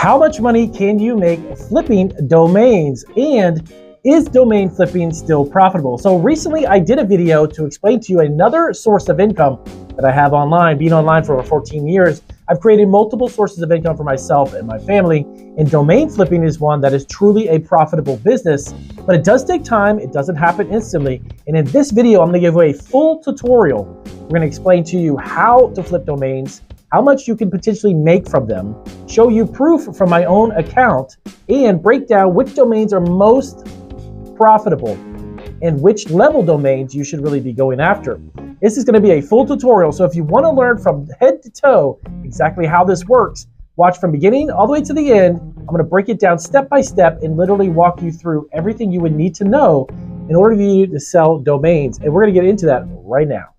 How much money can you make flipping domains? And is domain flipping still profitable? So recently I did a video to explain to you another source of income that I have online. Being online for over 14 years, I've created multiple sources of income for myself and my family. And domain flipping is one that is truly a profitable business, but it does take time. It doesn't happen instantly. And in this video, I'm gonna give you a full tutorial. We're gonna explain to you how to flip domains, how much you can potentially make from them, show you proof from my own account, and break down which domains are most profitable and which level domains you should really be going after. This is going to be a full tutorial, so if you want to learn from head to toe exactly how this works, watch from beginning all the way to the end. I'm going to break it down step by step and literally walk you through everything you would need to know in order for you to sell domains, and we're going to get into that right now.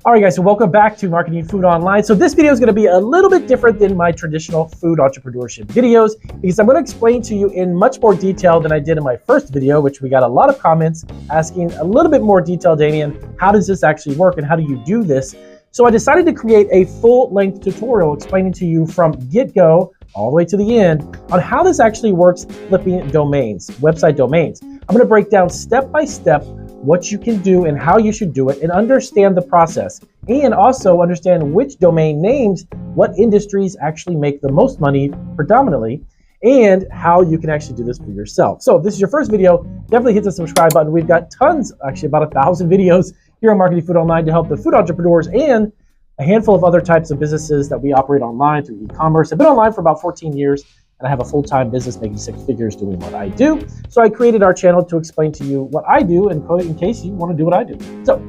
All right, guys, so welcome back to Marketing Food Online. So this video is going to be a little bit different than my traditional food entrepreneurship videos because I'm going to explain to you in much more detail than I did in my first video, which we got a lot of comments asking a little bit more detail, Damian, how does this actually work and how do you do this? So I decided to create a full-length tutorial explaining to you from get-go all the way to the end on how this actually works flipping domains, website domains. I'm going to break down step by step what you can do and how you should do it and understand the process, and also understand which domain names, what industries actually make the most money predominantly, and how you can actually do this for yourself. So if this is your first video, definitely hit the subscribe button. We've got tons, actually about 1,000 videos here on Marketing Food Online to help the food entrepreneurs and a handful of other types of businesses that we operate online through e-commerce. I've been online for about 14 years. And I have a full-time business making 6 figures doing what I do. So I created our channel to explain to you what I do in case you want to do what I do. So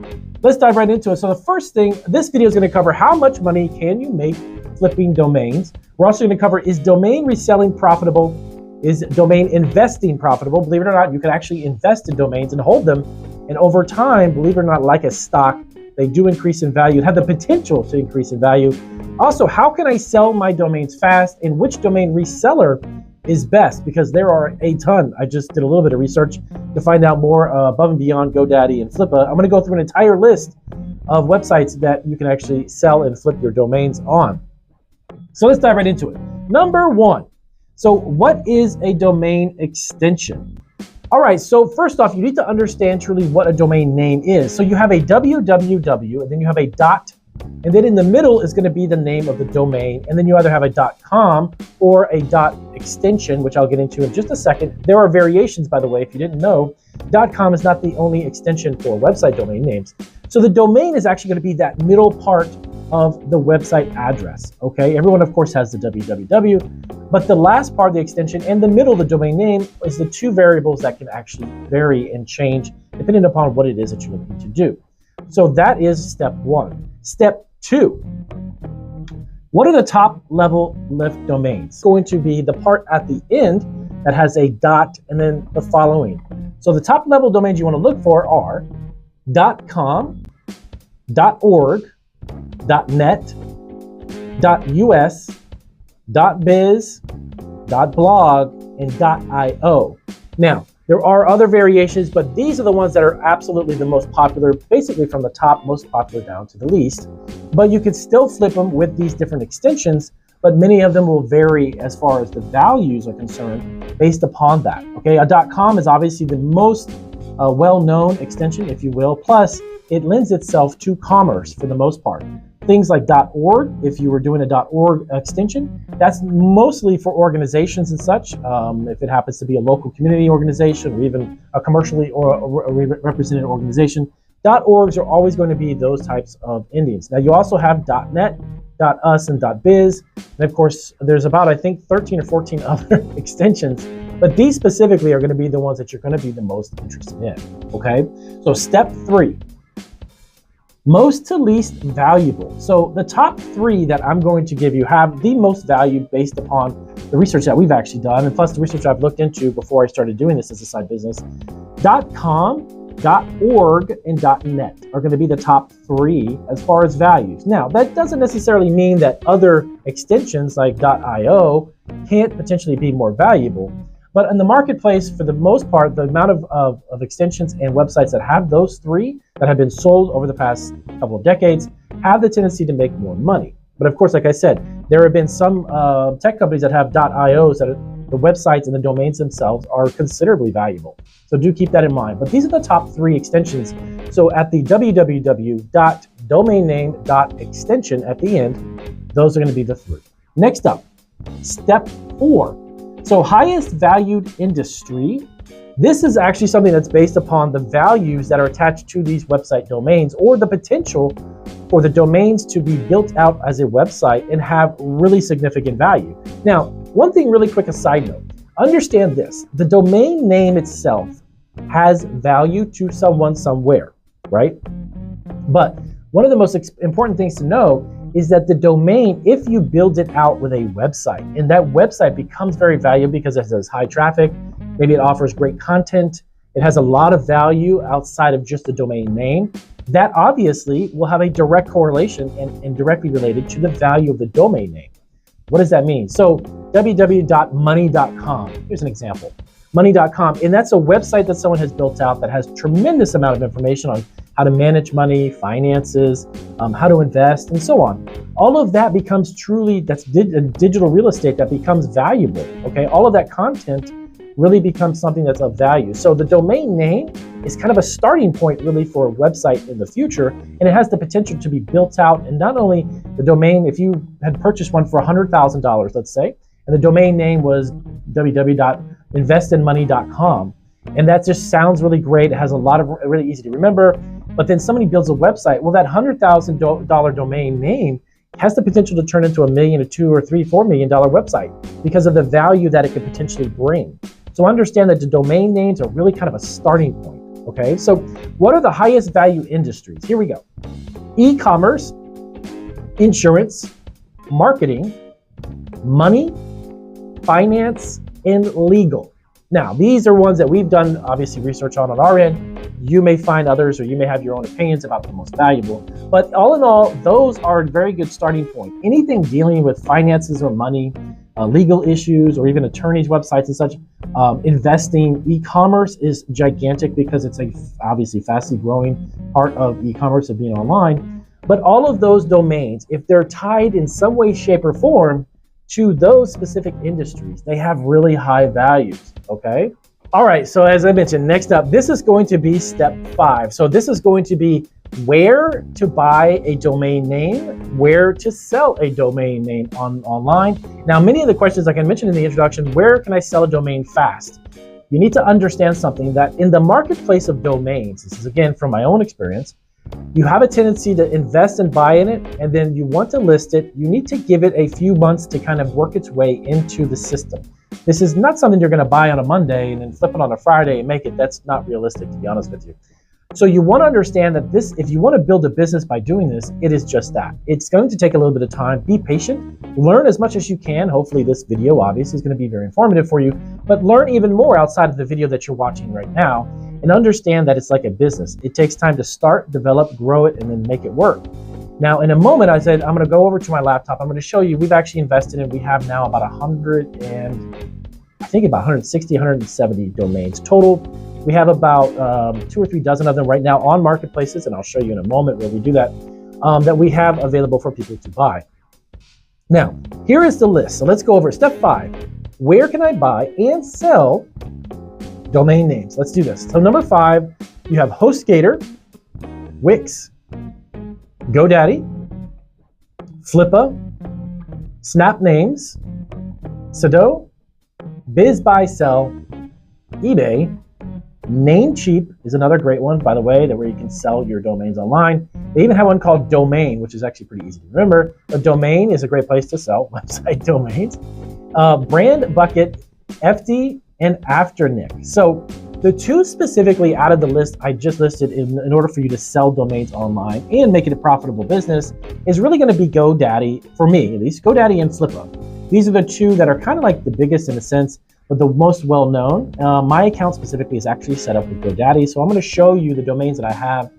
let's dive right into it. So the first thing, this video is going to cover how much money can you make flipping domains. We're also going to cover, is domain reselling profitable? Is domain investing profitable? Believe it or not, you can actually invest in domains and hold them. And over time, believe it or not, like a stock, they do increase in value, have the potential to increase in value. Also, how can I sell my domains fast, and which domain reseller is best? Because there are a ton. I just did a little bit of research to find out more above and beyond GoDaddy and Flippa. I'm going to go through an entire list of websites that you can actually sell and flip your domains on. So let's dive right into it. Number one. So what is a domain extension? All right, so first off, you need to understand truly what a domain name is. So you have a www, and then you have a dot, and then in the middle is going to be the name of the domain, and then you either have a .com or a .extension, which I'll get into in just a second. There are variations, by the way, if you didn't know. .com is not the only extension for website domain names. So the domain is actually going to be that middle part of the website address, okay? Everyone, of course, has the www, but the last part of the extension and the middle of the domain name is the two variables that can actually vary and change depending upon what it is that you're looking to do. So that is step one. Step two, what are the top level lift domains? Going to be the part at the end that has a dot and then the following. So the top level domains you want to look for are .com, .org, .net, .us, .biz, .blog, and .io. Now, there are other variations, but these are the ones that are absolutely the most popular, basically from the top most popular down to the least. But you can still flip them with these different extensions, but many of them will vary as far as the values are concerned based upon that. Okay, a .com is obviously the most well-known extension, if you will, plus it lends itself to commerce for the most part. Things like .org, if you were doing a .org extension, that's mostly for organizations and such. If it happens to be a local community organization or even a commercially or a represented organization, .orgs are always going to be those types of endings. Now you also have .net, .us, and .biz, and of course there's about, I think, 13 or 14 other extensions, but these specifically are going to be the ones that you're going to be the most interested in. Okay, so step three. Most to least valuable. So the top three that I'm going to give you have the most value based upon the research that we've actually done, and plus the research I've looked into before I started doing this as a side business. .com, .org, and .net are going to be the top three as far as values. Now, that doesn't necessarily mean that other extensions like .io can't potentially be more valuable. But in the marketplace, for the most part, the amount of extensions and websites that have those three that have been sold over the past couple of decades have the tendency to make more money. But of course, like I said, there have been some tech companies that have .ios that the websites and the domains themselves are considerably valuable. So do keep that in mind. But these are the top 3 extensions. So at the www.domainname.extension at the end, those are going to be the 3. Next up, step 4. So highest valued industry. This is actually something that's based upon the values that are attached to these website domains, or the potential for the domains to be built out as a website and have really significant value. Now, one thing really quick, a side note, understand this, the domain name itself has value to someone somewhere, right? But one of the most important things to know is that the domain, if you build it out with a website, and that website becomes very valuable because it has high traffic, maybe it offers great content, it has a lot of value outside of just the domain name, that obviously will have a direct correlation and directly related to the value of the domain name. What does that mean? So www.money.com, here's an example. Money.com, and that's a website that someone has built out that has tremendous amount of information on how to manage money, finances, how to invest, and so on. All of that becomes truly, that's digital real estate that becomes valuable, okay? All of that content really becomes something that's of value. So the domain name is kind of a starting point really for a website in the future, and it has the potential to be built out. And not only the domain, if you had purchased one for $100,000, let's say, and the domain name was www.investinmoney.com, and that just sounds really great. It has a lot of really easy to remember, but then somebody builds a website. Well, that $100,000 domain name has the potential to turn into $1 million, $2 or $3, $4 million website because of the value that it could potentially bring. So understand that the domain names are really kind of a starting point, okay? So what are the highest value industries? Here we go. E-commerce, insurance, marketing, money, finance, and legal. Now, these are ones that we've done, obviously, research on our end. You may find others, or you may have your own opinions about the most valuable. But all in all, those are a very good starting point. Anything dealing with finances or money, legal issues, or even attorneys' websites and such, investing, e-commerce is gigantic because it's a obviously fastly growing part of e-commerce of being online. But all of those domains, if they're tied in some way, shape, or form to those specific industries, they have really high values, okay? All right, so as I mentioned, next up, this is going to be step 5. So this is going to be where to buy a domain name, where to sell a domain name online. Now, many of the questions, like I mentioned in the introduction, where can I sell a domain fast? You need to understand something, that in the marketplace of domains, this is again from my own experience, you have a tendency to invest and buy in it, and then you want to list it. You need to give it a few months to kind of work its way into the system. This is not something you're going to buy on a Monday and then flip it on a Friday and make it. That's not realistic, to be honest with you. So you want to understand that this, if you want to build a business by doing this, it is just that. It's going to take a little bit of time. Be patient. Learn as much as you can. Hopefully this video obviously is going to be very informative for you, but learn even more outside of the video that you're watching right now, and understand that it's like a business. It takes time to start, develop, grow it, and then make it work. Now, in a moment, I said, I'm going to go over to my laptop. I'm going to show you, we've actually invested in, we have now about 160, 170 domains total. We have about 2 or 3 dozen of them right now on marketplaces, and I'll show you in a moment where we do that, that we have available for people to buy. Now, here is the list. So let's go over step 5. Where can I buy and sell domain names? Let's do this. So number 5, you have HostGator, Wix, GoDaddy, Flippa, SnapNames, Sado, BizBuySell, eBay, Namecheap is another great one, by the way, that where you can sell your domains online. They even have one called Domain, which is actually pretty easy to remember. A domain is a great place to sell website domains. Brand Bucket, FD, and Afternic. So the 2 specifically out of the list I just listed in order for you to sell domains online and make it a profitable business is really going to be GoDaddy, for me at least, GoDaddy and Flippa. These are the 2 that are kind of like the biggest in a sense, but the most well-known. My account specifically is actually set up with GoDaddy, so I'm going to show you the domains that I have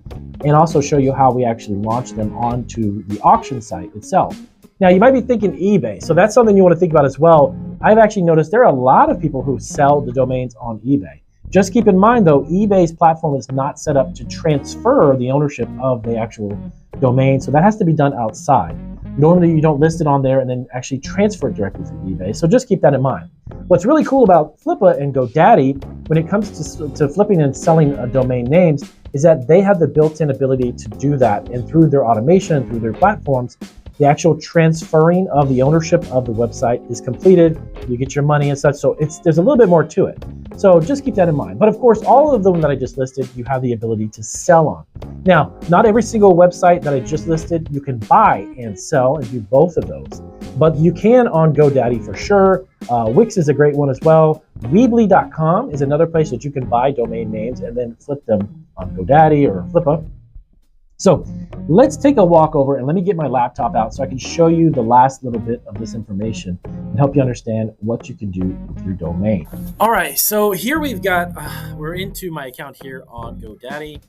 and also show you how we actually launch them onto the auction site itself. Now, you might be thinking eBay, so that's something you want to think about as well. I've actually noticed there are a lot of people who sell the domains on eBay. Just keep in mind though, eBay's platform is not set up to transfer the ownership of the actual domain, so that has to be done outside. Normally you don't list it on there and then actually transfer it directly through eBay, so just keep that in mind. What's really cool about Flippa and GoDaddy when it comes to flipping and selling domain names is that they have the built-in ability to do that, and through their automation, through their platforms, the actual transferring of the ownership of the website is completed. You get your money and such, so there's a little bit more to it. So just keep that in mind. But of course, all of them that I just listed, you have the ability to sell on. Now, not every single website that I just listed, you can buy and sell and do both of those. But you can on GoDaddy for sure. Wix is a great one as well. Weebly.com is another place that you can buy domain names and then flip them on GoDaddy or Flippa. So let's take a walk over and let me get my laptop out so I can show you the last little bit of this information and help you understand what you can do with your domain. All right, so here we've got, we're into my account here on GoDaddy.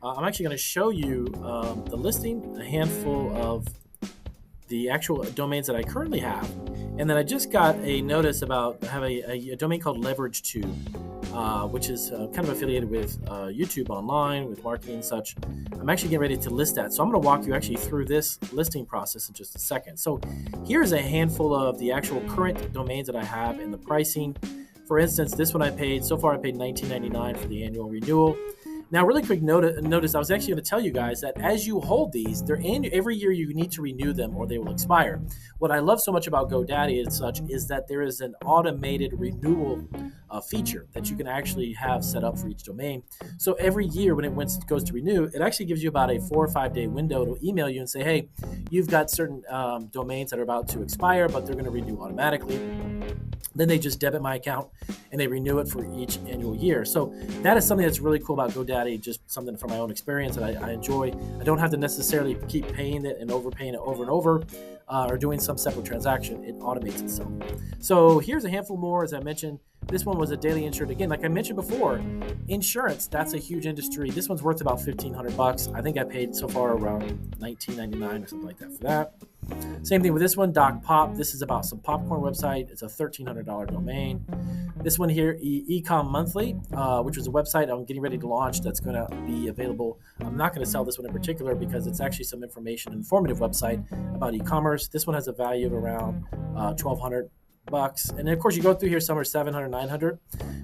I'm actually going to show you the listing, a handful of the actual domains that I currently have. And then I just got a notice about having a domain called Leverage2, which is kind of affiliated with YouTube online, with marketing and such. I'm actually getting ready to list that. So I'm going to walk you actually through this listing process in just a second. So here's a handful of the actual current domains that I have and the pricing. For instance, this one I paid, so far I paid $19.99 for the annual renewal. Now, really quick notice, I was actually going to tell you guys that as you hold these, every year you need to renew them or they will expire. What I love so much about GoDaddy and such is that there is an automated renewal feature that you can actually have set up for each domain. So every year when it goes to renew, it actually gives you about a 4 or 5 day window to email you and say, hey, you've got certain domains that are about to expire, but they're going to renew automatically. Then they just debit my account and they renew it for each annual year. So that is something that's really cool about GoDaddy, just something from my own experience that I enjoy. I don't have to necessarily keep paying it and overpaying it over and over or doing some separate transaction. It automates itself. So here's a handful more, as I mentioned. This one was a daily insured. Again, like I mentioned before, insurance, that's a huge industry. This one's worth about $1,500. I think I paid so far around $19.99 or something like that for that. Same thing with this one, Doc Pop. This is about some popcorn website. It's a $1,300 domain. This one here, Ecom Monthly, which was a website I'm getting ready to launch that's going to be available. I'm not going to sell this one in particular because it's actually some informative website about e-commerce. This one has a value of around $1,200. And then of course you go through here, some are $700, $900,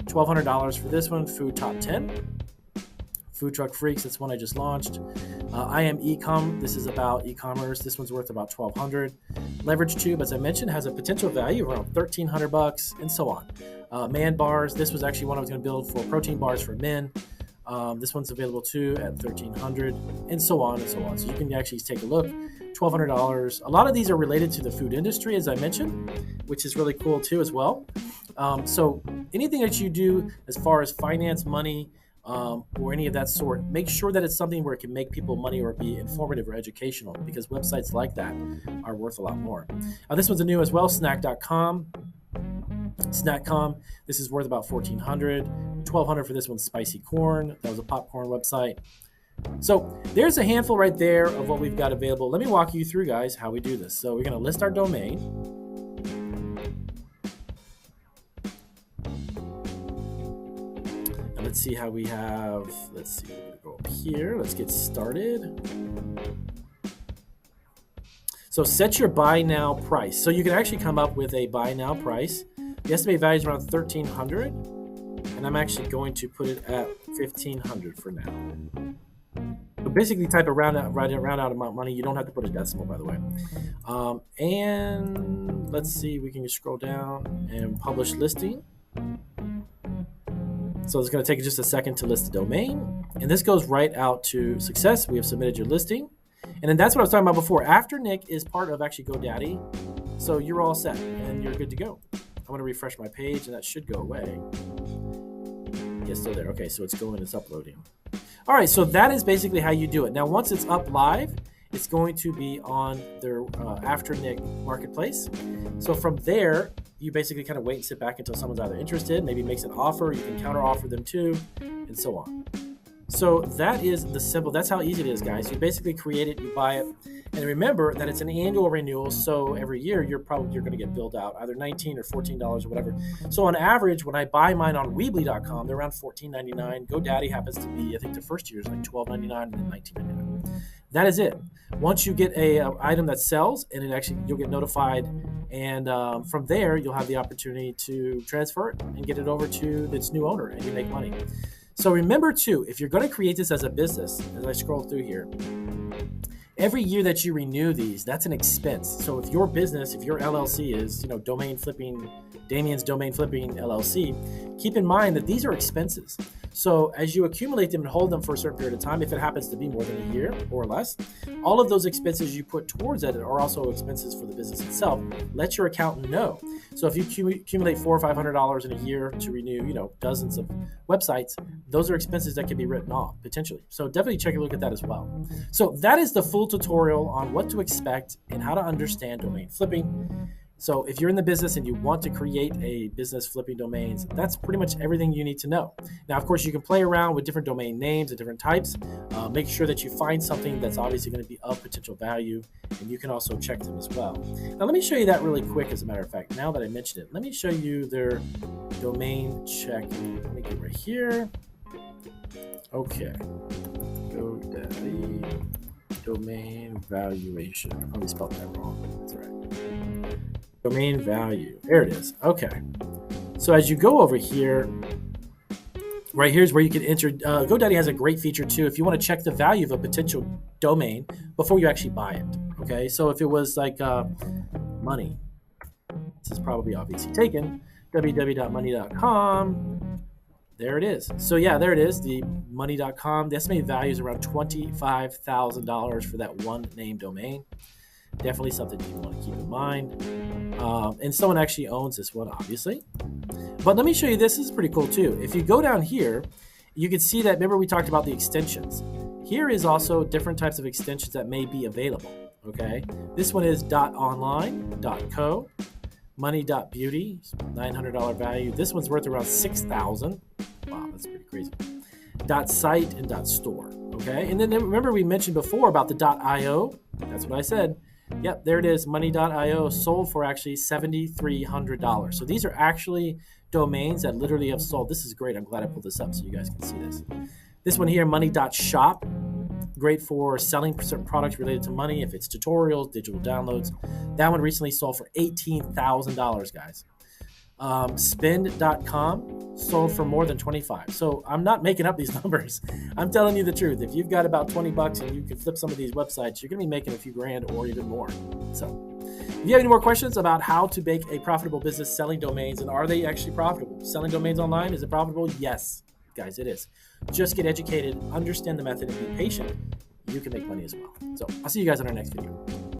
$1,200 for this one. Food Top 10. Food Truck Freaks, that's one I just launched. I Am Ecom, this is about e-commerce. This one's worth about $1,200. Leverage2, as I mentioned, has a potential value of around $1,300 and so on. Man Bars, this was actually one I was going to build for protein bars for men. This one's available too at $1,300 and so on and so on. So you can actually take a look. $1,200. A lot of these are related to the food industry, as I mentioned, which is really cool too as well. So anything that you do as far as finance, money, or any of that sort, make sure that it's something where it can make people money or be informative or educational, because websites like that are worth a lot more. This one's a new as well, snack.com. Snackcom, this is worth about $1,400. $1,200 for this one, Spicy Corn. That was a popcorn website. So there's a handful right there of what we've got available. Let me walk you through, guys, how we do this. So we're going to list our domain. And let's see how we have, let's see, we're going to go up here. Let's get started. So set your buy now price. So you can actually come up with a buy now price. The estimated value is around $1,300, and I'm actually going to put it at $1,500 for now. So basically type a round out amount of money. You don't have to put a decimal, by the way. And let's see, we can just scroll down and publish listing. So it's going to take just a second to list the domain. And this goes right out to success. We have submitted your listing. And then that's what I was talking about before. After Nick is part of actually GoDaddy. So you're all set and you're good to go. I'm going to refresh my page and that should go away. It's still there. Okay, so it's going, it's uploading. All right, so that is basically how you do it. Now, once it's up live, it's going to be on their After Nick marketplace. So from there, you basically kind of wait and sit back until someone's either interested, maybe makes an offer, you can counter offer them too, and so on. So that is the simple, that's how easy it is, guys. You basically create it, you buy it, And remember that it's an annual renewal, so every year you're going to get billed out either $19 or $14 or whatever. So on average, when I buy mine on Weebly.com, they're around $14.99. GoDaddy happens to be, I think the first year is like $12.99 and then $19.99. That is it. Once you get a item that sells, and you'll get notified, and from there you'll have the opportunity to transfer it and get it over to its new owner, and you make money. So remember too, if you're going to create this as a business, as I scroll through here, every year that you renew these, that's an expense. So if your business, if your LLC is, Damian's Domain Flipping LLC, keep in mind that these are expenses. So as you accumulate them and hold them for a certain period of time, if it happens to be more than a year or less, all of those expenses you put towards it are also expenses for the business itself. Let your accountant know. So if you accumulate $400 or $500 in a year to renew, dozens of websites, those are expenses that can be written off potentially. So definitely take a look at that as well. So that is the full tutorial on what to expect and how to understand domain flipping. So if you're in the business and you want to create a business flipping domains, that's pretty much everything you need to know. Now, of course, you can play around with different domain names and different types. Make sure that you find something that's obviously going to be of potential value, and you can also check them as well. Now, let me show you that really quick, as a matter of fact. Now that I mentioned it, let me show you their domain checking. Let me get right here. Okay. GoDaddy domain valuation. I probably spelled that wrong. That's all right. Domain value. There it is. Okay. So as you go over here, right here's where you can enter. GoDaddy has a great feature too. If you want to check the value of a potential domain before you actually buy it. Okay. So if it was like money, this is probably obviously taken. www.money.com. There it is. So yeah, there it is. The money.com. The estimated value is around $25,000 for that one name domain. Definitely something you want to keep in mind. And someone actually owns this one, obviously. But let me show you this. This is pretty cool too. If you go down here, you can see that, remember we talked about the extensions. Here is also different types of extensions that may be available. Okay. This one is .online, .co, money.beauty, $900 value. This one's worth around $6,000. Wow, that's pretty crazy. .site and .store. Okay. And then remember we mentioned before about the .io. That's what I said. Yep, there it is, money.io, sold for actually $7,300. So these are actually domains that literally have sold. This is great. I'm glad I pulled this up so you guys can see this. This one here, money.shop, great for selling certain products related to money, if it's tutorials, digital downloads. That one recently sold for $18,000, guys. Spend.com sold for more than 25. So I'm not making up these numbers. I'm telling you the truth. If you've got about 20 bucks and you can flip some of these websites, you're going to be making a few grand or even more. So if you have any more questions about how to make a profitable business selling domains, and are they actually profitable? Selling domains online, is it profitable? Yes, guys, it is. Just get educated, understand the method, and be patient. You can make money as well. So I'll see you guys in our next video.